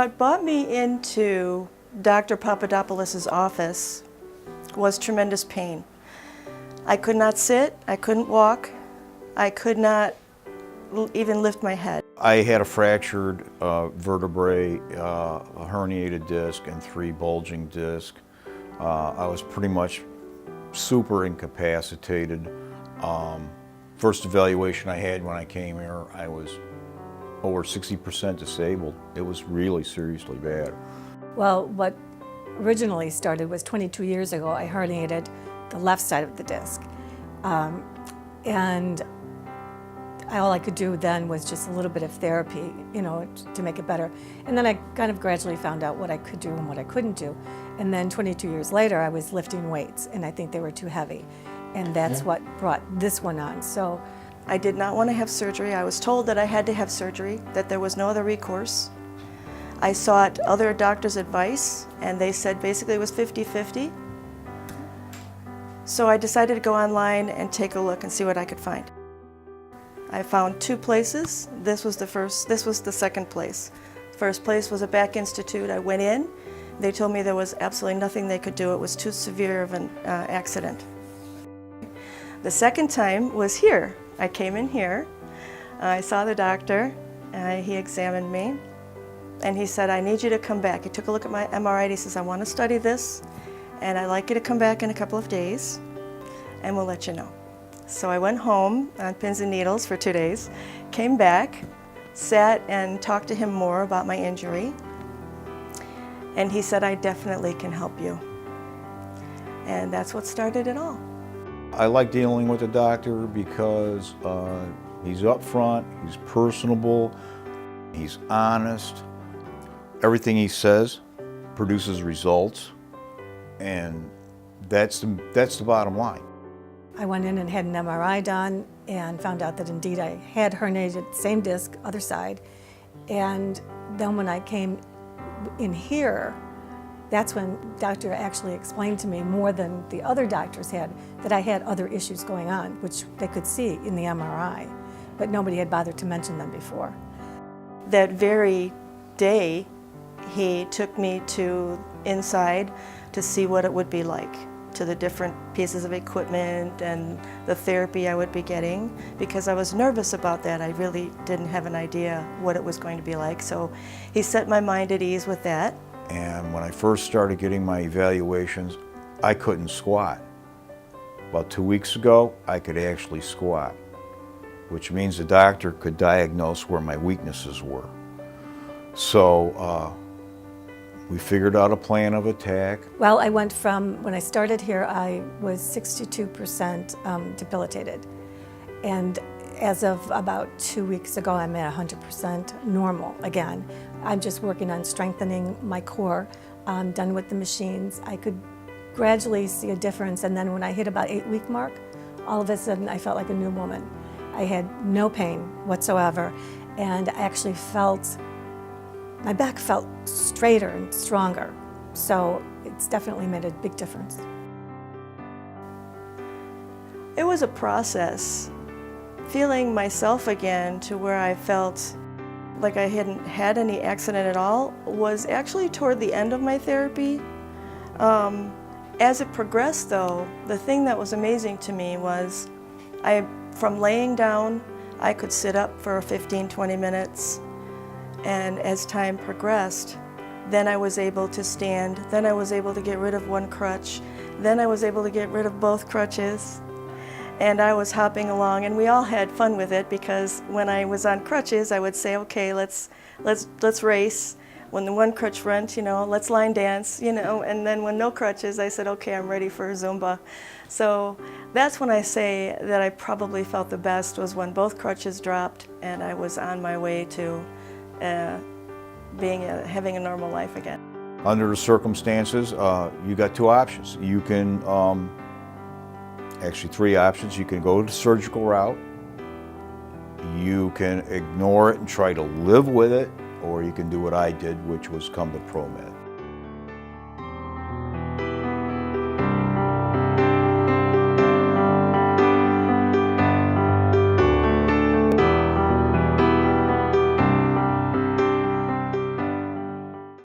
What brought me into Dr. Papadopoulos' office was tremendous pain. I could not sit, I couldn't walk, I could not even lift my head. I had a fractured vertebrae, a herniated disc, and 3 bulging discs. I was pretty much super incapacitated. First evaluation I had when I came here, I was over 60% disabled. It was really seriously bad. Well, what originally started was 22 years ago. I herniated the left side of the disc. And all I could do then was just a little bit of therapy, to make it better. And then I kind of gradually found out what I could do and what I couldn't do. And then 22 years later, I was lifting weights, and I think they were too heavy. And that's what brought this one on. So I did not want to have surgery. I was told that I had to have surgery, that there was no other recourse. I sought other doctors' advice, and they said basically it was 50-50. So I decided to go online and take a look and see what I could find. I found 2 places. This was the second place. First place was a back institute. I went in. They told me there was absolutely nothing they could do. It was too severe of an accident. The second time was here. I came in here. I saw the doctor. He examined me, and he said, "I need you to come back." He took a look at my MRI. He says, "I want to study this, and I'd like you to come back in a couple of days, and we'll let you know." So I went home on pins and needles for 2 days, came back, sat and talked to him more about my injury, and he said, "I definitely can help you." And that's what started it all. I like dealing with the doctor because he's upfront, he's personable, he's honest. Everything he says produces results, and that's the bottom line. I went in and had an MRI done and found out that indeed I had herniated, same disc, other side. And then when I came in here, that's when the doctor actually explained to me more than the other doctors had, that I had other issues going on, which they could see in the MRI, but nobody had bothered to mention them before. That very day, he took me inside to see what it would be like, to the different pieces of equipment and the therapy I would be getting, because I was nervous about that. I really didn't have an idea what it was going to be like. So he set my mind at ease with that. And when I first started getting my evaluations, I couldn't squat. About 2 weeks ago, I could actually squat, which means the doctor could diagnose where my weaknesses were. So we figured out a plan of attack. Well, I went from, when I started here, I was 62% debilitated. And as of about 2 weeks ago, I'm at 100% normal again. I'm just working on strengthening my core. I'm done with the machines. I could gradually see a difference, and then when I hit about 8-week mark, all of a sudden I felt like a new woman. I had no pain whatsoever, and I actually felt, my back felt straighter and stronger. So it's definitely made a big difference. It was a process. Feeling myself again to where I felt like I hadn't had any accident at all was actually toward the end of my therapy. As it progressed though, the thing that was amazing to me was from laying down, I could sit up for 15-20 minutes, and as time progressed, then I was able to stand, then I was able to get rid of one crutch, then I was able to get rid of both crutches. And I was hopping along, and we all had fun with it, because when I was on crutches, I would say, "Okay, let's race." When the one crutch went, let's line dance, and then when no crutches, I said, "Okay, I'm ready for Zumba." So that's when I say that I probably felt the best, was when both crutches dropped and I was on my way to having a normal life again. Under the circumstances, you got 2 options. You can actually 3 options. You can go the surgical route, you can ignore it and try to live with it, or you can do what I did, which was come to ProMED.